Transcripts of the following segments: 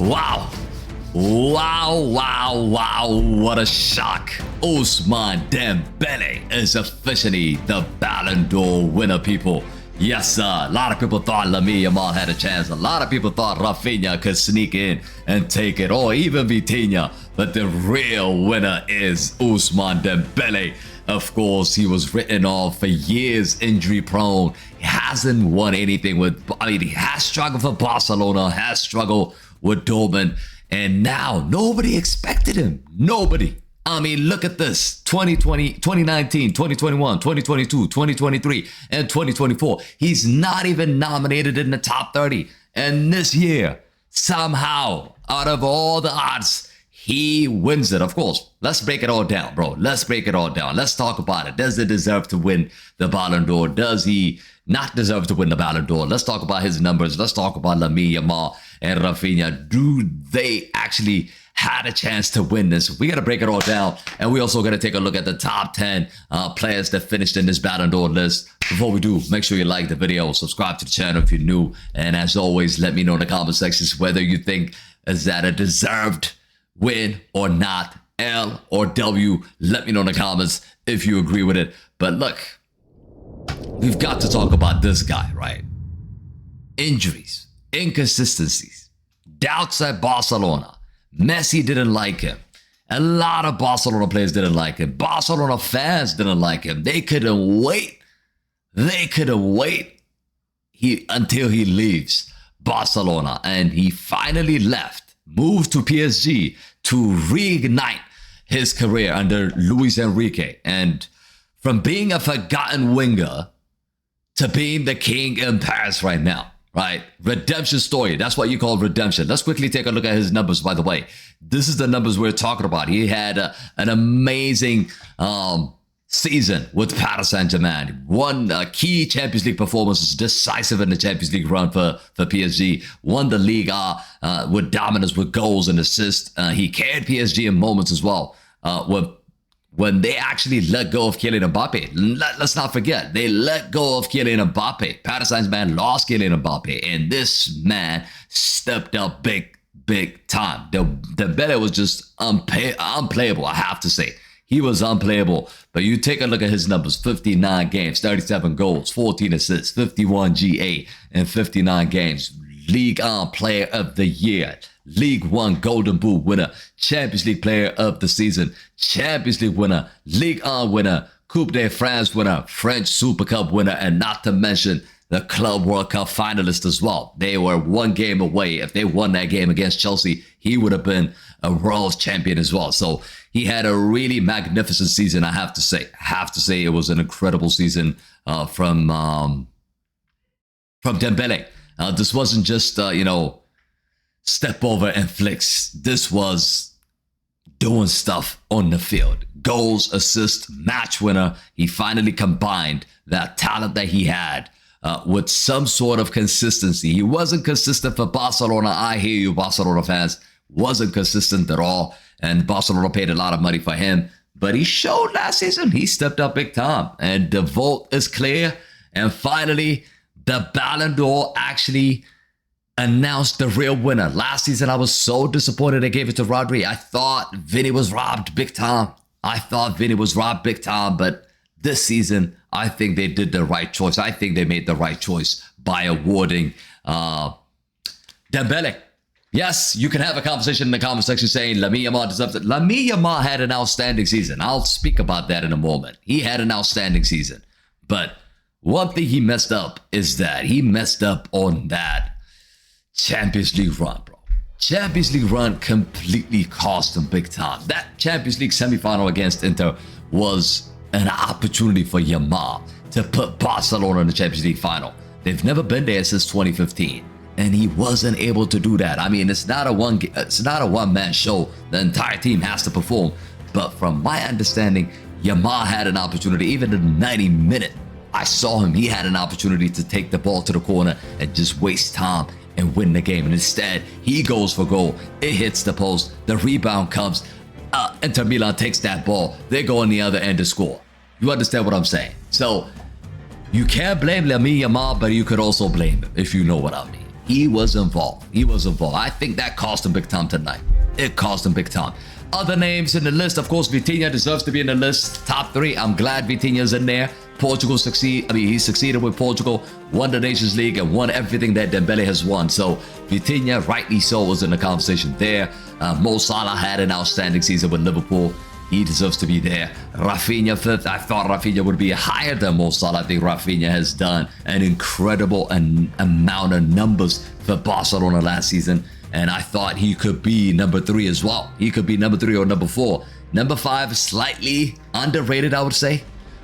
Wow. Wow, what a shock. Ousmane Dembele is officially the Ballon d'Or winner, people. Yes, sir. A lot of people thought Lamine Yamal had a chance. A lot of people thought Rafinha could sneak in and take it, or even Vitinha. But the real winner is Ousmane Dembele. Of course, he was written off for years, injury prone. He hasn't won anything he has struggled for Barcelona, has struggled with Dortmund. And now nobody expected him. Nobody. I mean, look at this. 2020, 2019, 2021, 2022, 2023, and 2024. He's not even nominated in the top 30. And this year, somehow, out of all the odds, he wins it. Of course, let's break it all down, bro. Let's break it all down. Let's talk about it. Does he deserve to win the Ballon d'Or? Does he not deserve to win the Ballon d'Or? Let's talk about his numbers. Let's talk about Lamine Yamal and Rafinha. Do they actually had a chance to win this? We got to break it all down. And we also got to take a look at the top 10 players that finished in this Ballon d'Or list. Before we do, make sure you like the video, subscribe to the channel if you're new. And as always, let me know in the comment sections whether you think is that a deserved win or not. L or W. Let me know in the comments if you agree with it. But look, we've got to talk about this guy, right? Injuries, inconsistencies, doubts at Barcelona. Messi didn't like him. A lot of Barcelona players didn't like him. Barcelona fans didn't like him. They couldn't wait. Until he leaves Barcelona. And he finally left, moved to PSG to reignite his career under Luis Enrique. And from being a forgotten winger to being the king in Paris right now, right? Redemption story. That's what you call redemption. Let's quickly take a look at his numbers, by the way. This is the numbers we're talking about. He had an amazing season with Paris Saint-Germain. Won key Champions League performances, decisive in the Champions League run for PSG. Won the Liga with dominance, with goals and assists. He carried PSG in moments as well. When they actually let go of Kylian Mbappé. Let's not forget, they let go of Kylian Mbappé. Paris Saint-Germain lost Kylian Mbappé, and this man stepped up big time. Dembele was just unplayable, I have to say. He was unplayable. But you take a look at his numbers: 59 games, 37 goals, 14 assists, 51 GA in 59 games. Ligue 1 Player of the Year, League 1 Golden Boot winner, Champions League Player of the Season, Champions League winner, Ligue 1 winner, Coupe de France winner, French Super Cup winner, and not to mention the Club World Cup finalist as well. They were one game away. If they won that game against Chelsea, he would have been a world champion as well. So he had a really magnificent season, I have to say. It was an incredible season from Dembele. This wasn't just, step over and flicks. This was doing stuff on the field. Goals, assists, match winner. He finally combined that talent that he had with some sort of consistency. He wasn't consistent for Barcelona. I hear you, Barcelona fans. Wasn't consistent at all. And Barcelona paid a lot of money for him. But he showed last season. He stepped up big time. And the vote is clear. And finally, the Ballon d'Or actually announced the real winner. Last season, I was so disappointed they gave it to Rodri. I thought Vinny was robbed big time. But this season, I think they did the right choice. I think they made the right choice by awarding Dembele. Yes, you can have a conversation in the comment section saying Lamine Yamal deserves it. Lamine Yamal had an outstanding season. I'll speak about that in a moment. He had an outstanding season. But one thing he messed up is that he messed up on that Champions League run, bro. Champions League run completely cost him big time. That Champions League semifinal against Inter was an opportunity for Yamal to put Barcelona in the Champions League final. They've never been there since 2015. And he wasn't able to do that. I mean, it's not a one-man show. The entire team has to perform. But from my understanding, Yamal had an opportunity. Even in the 90th minute, I saw him. He had an opportunity to take the ball to the corner and just waste time and win the game. And instead, he goes for goal. It hits the post. The rebound comes. Inter Milan takes that ball. They go on the other end to score. You understand what I'm saying? So you can't blame Lamine Yamal, but you could also blame him, if you know what I mean. He was involved. He was involved. I think that cost him big time tonight. It cost him big time. Other names in the list, of course, Vitinha deserves to be in the list. Top 3. I'm glad Vitinha's in there. Portugal he succeeded with Portugal, won the Nations League, and won everything that Dembele has won. So Vitinha, rightly so, was in the conversation there. Mo Salah had an outstanding season with Liverpool. He deserves to be there. Rafinha 5th. I thought Rafinha would be higher than Mo Salah. I think Rafinha has done an incredible amount of numbers for Barcelona last season. And I thought he could be number 3 as well. He could be number 3 or number 4. Number 5 is slightly underrated, I would say.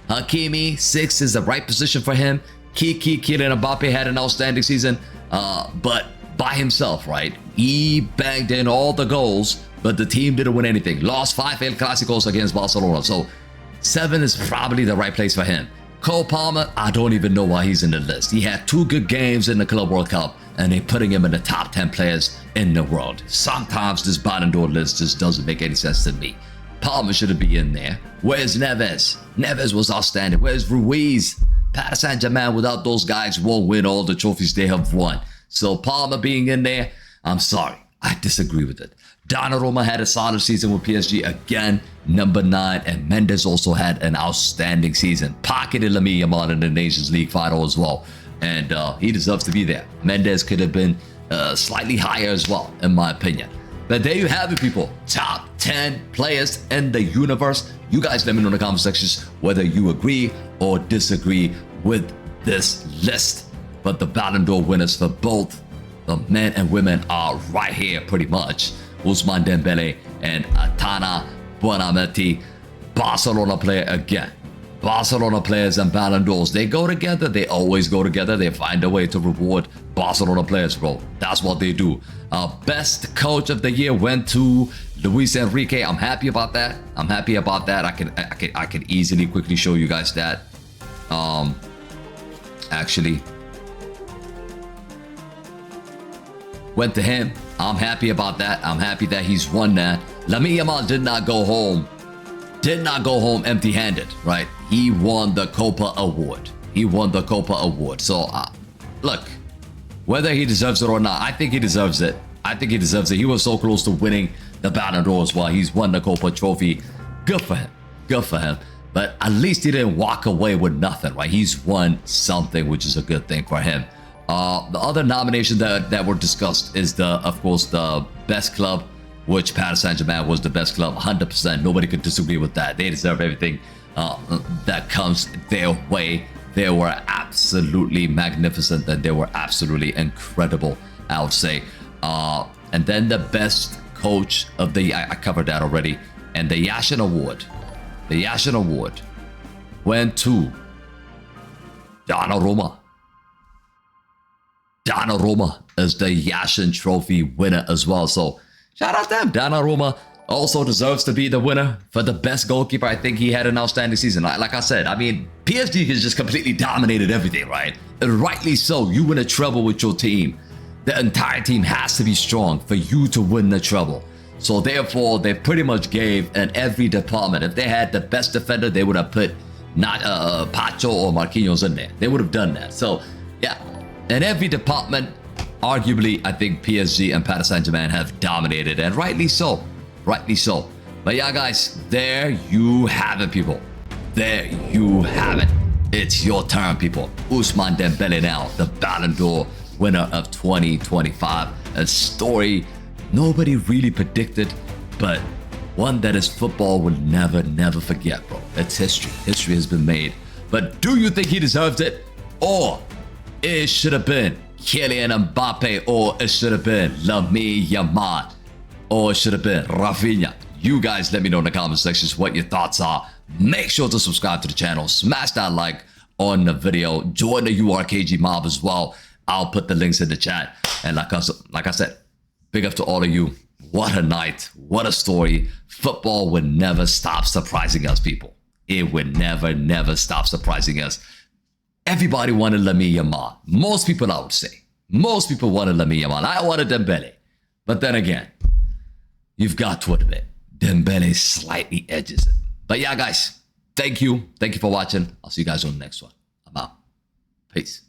Hakimi, 6 is the right position for him. Kylian Mbappé had an outstanding season, but by himself, right? He banged in all the goals, but the team didn't win anything. Lost 5 El Clásicos against Barcelona. So 7 is probably the right place for him. Cole Palmer, I don't even know why he's in the list. He had 2 good games in the Club World Cup, and they're putting him in the top 10 players in the world. Sometimes this Ballon d'Or list just doesn't make any sense to me. Palmer shouldn't be in there. Where's Neves? Neves was outstanding. Where's Ruiz? Paris Saint-Germain, without those guys, won't win all the trophies they have won. So Palmer being in there, I'm sorry. I disagree with it. Donnarumma had a solid season with PSG again, number 9, and Mendes also had an outstanding season. Pocketed Lamine Yamal in the Nations League final as well, and he deserves to be there. Mendes could have been slightly higher as well, in my opinion. But there you have it, people. Top 10 players in the universe. You guys let me know in the comment sections whether you agree or disagree with this list. But the Ballon d'Or winners for both the men and women are right here, pretty much. Ousmane Dembele and Atana Bonamati. Barcelona player again. Barcelona players and Ballon d'Ors, they go together. They always go together. They find a way to reward Barcelona players, bro. That's what they do. Best coach of the year went to Luis Enrique. I'm happy about that. I'm happy about that. I can easily quickly show you guys that. Actually, went to him. I'm happy about that. I'm happy that he's won that. Lamine Yamal did not go home empty-handed, right? He won the Copa Award. He won the Copa Award. So, look, whether he deserves it or not, I think he deserves it. I think he deserves it. He was so close to winning the Ballon d'Or as well. He's won the Copa trophy. Good for him. Good for him. But at least he didn't walk away with nothing, right? He's won something, which is a good thing for him. The other nomination that were discussed is of course, the best club, which Paris Saint-Germain was the best club, 100%. Nobody could disagree with that. They deserve everything that comes their way. They were absolutely magnificent and they were absolutely incredible, I would say. And then the best coach of the year, I covered that already. And the Yashin Award, went to Donnarumma. Donnarumma is the Yashin Trophy winner as well. So shout out to them. Donnarumma also deserves to be the winner for the best goalkeeper. I think he had an outstanding season. Like I said, I mean, PSG has just completely dominated everything, right? And rightly so. You win a treble with your team. The entire team has to be strong for you to win the treble. So therefore, they pretty much gave in every department. If they had the best defender, they would have put not Pacho or Marquinhos in there. They would have done that. So yeah, in every department, arguably, I think PSG and Paris Saint-Germain have dominated, and rightly so. Rightly so. But yeah, guys, there you have it, people. There you have it. It's your turn, people. Ousmane Dembélé now, the Ballon d'Or winner of 2025. A story nobody really predicted, but one that is football will never forget, bro. It's history. History has been made. But do you think he deserved it? Or it should have been Kylian Mbappé, or it should have been Lamine Yamal, or it should have been Rafinha? You guys let me know in the comment sections what your thoughts are. Make sure to subscribe to the channel. Smash that like on the video. Join the URKG mob as well. I'll put the links in the chat. And like I said, big up to all of you. What a night. What a story. Football would never stop surprising us, people. It would never stop surprising us. Everybody wanted Lamine Yamal. Most people, I would say. Most people wanted Lamine Yamal. I wanted Dembele. But then again, you've got to admit, Dembele slightly edges it. But yeah, guys, thank you. Thank you for watching. I'll see you guys on the next one. I'm out. Peace.